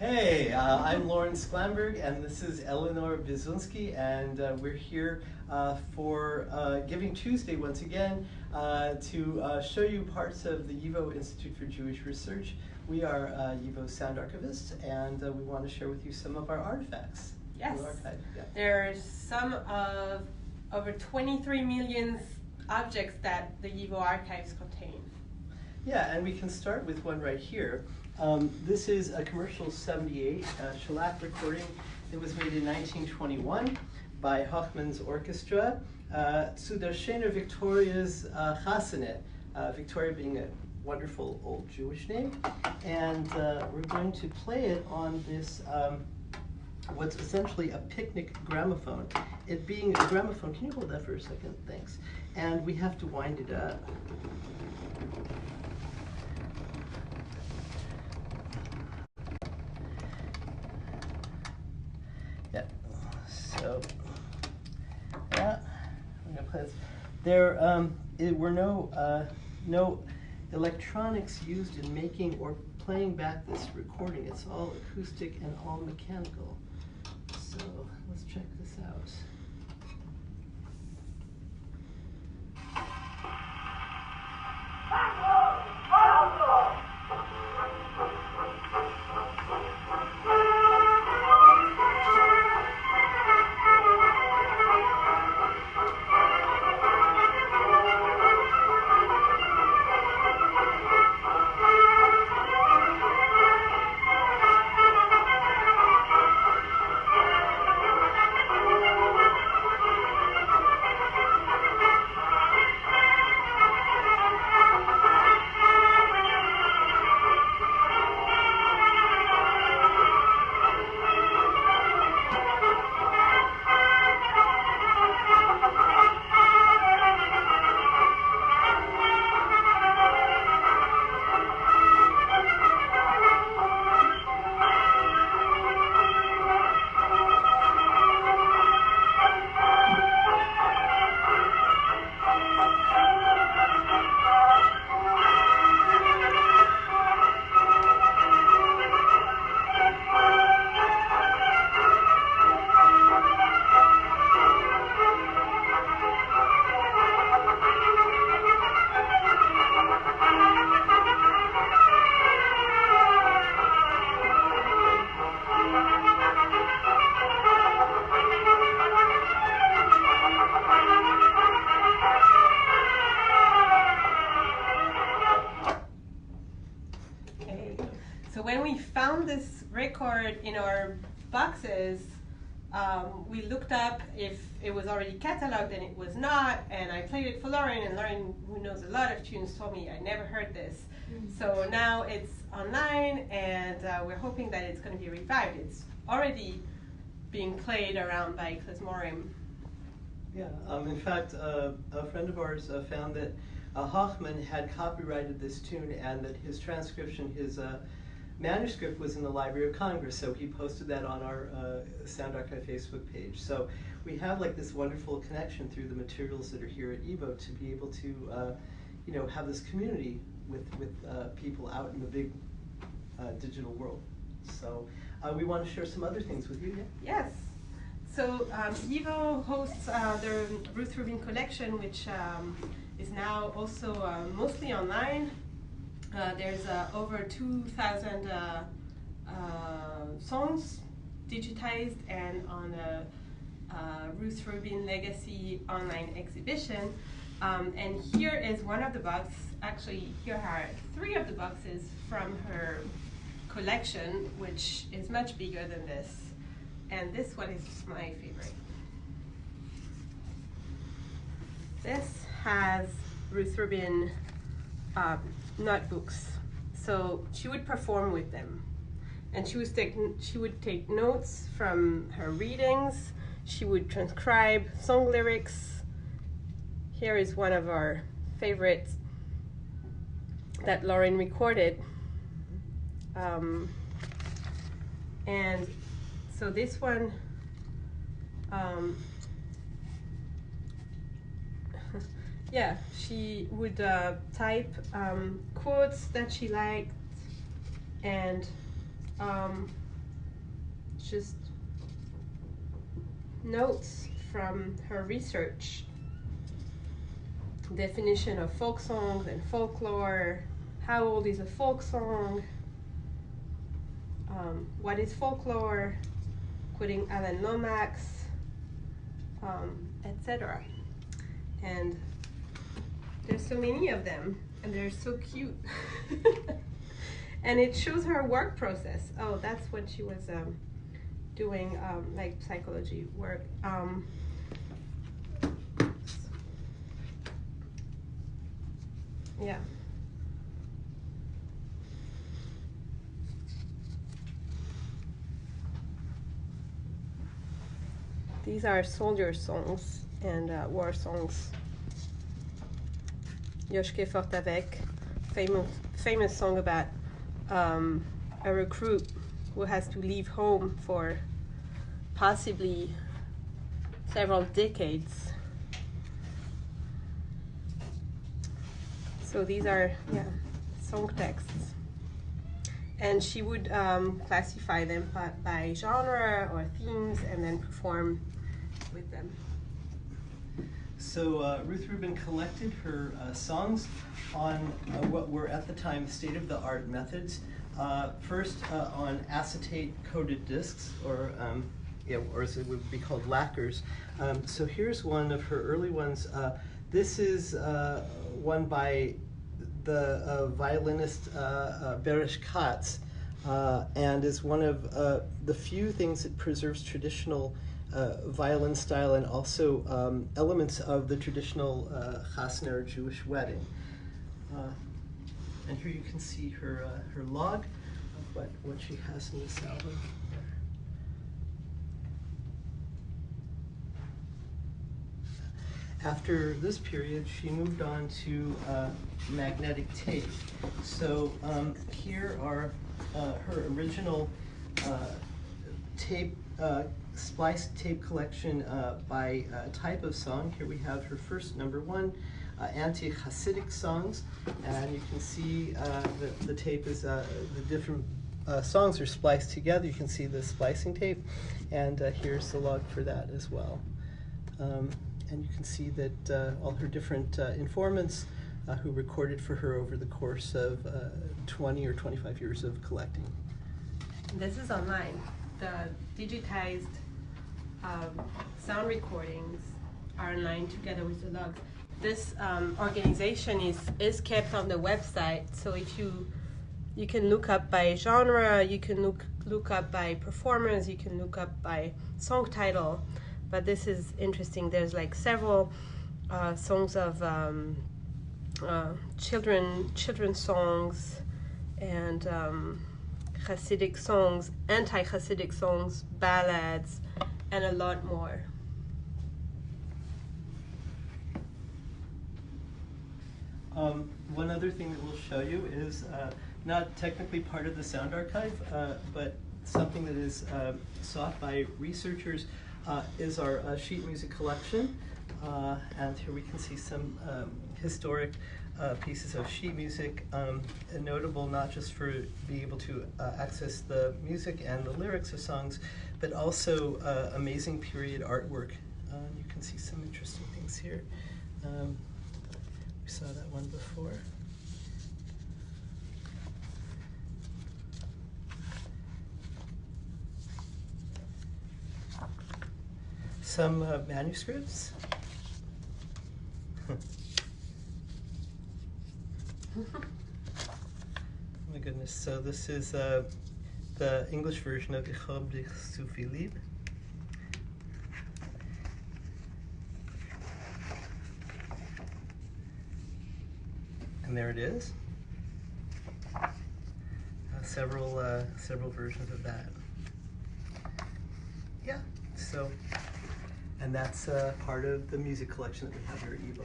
Hey, I'm Lorin Sklamberg, and this is Eléonore Biezunski, and we're here for Giving Tuesday once again to show you parts of the YIVO Institute for Jewish Research. We are YIVO sound archivists, and we want to share with you some of our artifacts. Yes, Yeah. there's some of over 23 million objects that the YIVO archives contain. Yeah, and we can start with one right here. This is a commercial 78 shellac recording. It was made in 1921 by Hochman's Orchestra zu der schöne Victoria's Chasanet, Victoria being a wonderful old Jewish name. And we're going to play it on this, what's essentially a picnic gramophone. It being a gramophone, can you hold that for a second? Thanks. And we have to wind it up. Yeah, so yeah, I'm gonna play this. There were no electronics used in making or playing back this recording. It's all acoustic and all mechanical. So let's check this out. So when we found this record in our boxes, we looked up if it was already cataloged, and it was not. And I played it for Lorin, and Lorin, who knows a lot of tunes, told me I never heard this. So now it's online, and we're hoping that it's going to be revived. It's already being played around by Klezmorim. Yeah, in fact, a friend of ours found that Hochman had copyrighted this tune, and that his transcription, his manuscript, was in the Library of Congress, so he posted that on our Sound Archive Facebook page. So we have like this wonderful connection through the materials that are here at YIVO to be able to, have this community with people out in the big digital world. So we want to share some other things with you. Yeah? Yes. So YIVO hosts the Ruth Rubin collection, which is now also mostly online. There's over 2,000 songs digitized and on a Ruth Rubin Legacy online exhibition. And here is one of the boxes. Actually, here are 3 of the boxes from her collection, which is much bigger than this. And this one is my favorite. This has Ruth Rubin notebooks. So she would perform with them. And she would take notes from her readings. She would transcribe song lyrics. Here is one of our favorites that Lorin recorded. And so this one, yeah, she would type quotes that she liked, and just notes from her research. Definition of folk songs and folklore. How old is a folk song? What is folklore? Quoting Alan Lomax, etc. And there's so many of them, and they're so cute. And it shows her work process. Oh, that's what she was doing, like psychology work. Yeah. These are soldier songs and war songs. Joschke Fort avec, famous song about a recruit who has to leave home for possibly several decades. So these are, song texts. And she would classify them by genre or themes and then perform with them. So Ruth Rubin collected her songs on what were at the time state-of-the-art methods. First on acetate-coated discs, or as it would be called, lacquers. So here's one of her early ones. This is one by the violinist Beresh Katz, and is one of the few things that preserves traditional violin style and also elements of the traditional chasna or Jewish wedding. And here you can see her log of what she has in this album. After this period, she moved on to magnetic tape. So here are her original tape, spliced tape collection by type of song. Here we have her first #1, anti-Hasidic songs, and you can see the tape is the different songs are spliced together. You can see the splicing tape, and here's the log for that as well. And you can see that all her different informants who recorded for her over the course of 20 or 25 years of collecting. This is online. The digitized sound recordings are online together with the logs. This organization is kept on the website, so if you can look up by genre, you can look up by performers, you can look up by song title. But this is interesting. There's like several songs of children's songs and Hasidic songs, anti-Hasidic songs, ballads, and a lot more. One other thing that we'll show you is not technically part of the Sound Archive, but something that is sought by researchers. Is our sheet music collection, and here we can see some historic pieces of sheet music, notable not just for being able to access the music and the lyrics of songs, but also amazing period artwork. You can see some interesting things here. We saw that one before. Some manuscripts. Oh my goodness, so this is the English version of Ich hab dich so viel lieb. And there it is. Several versions of that. Yeah, so. And that's part of the music collection that we have here at YIVO.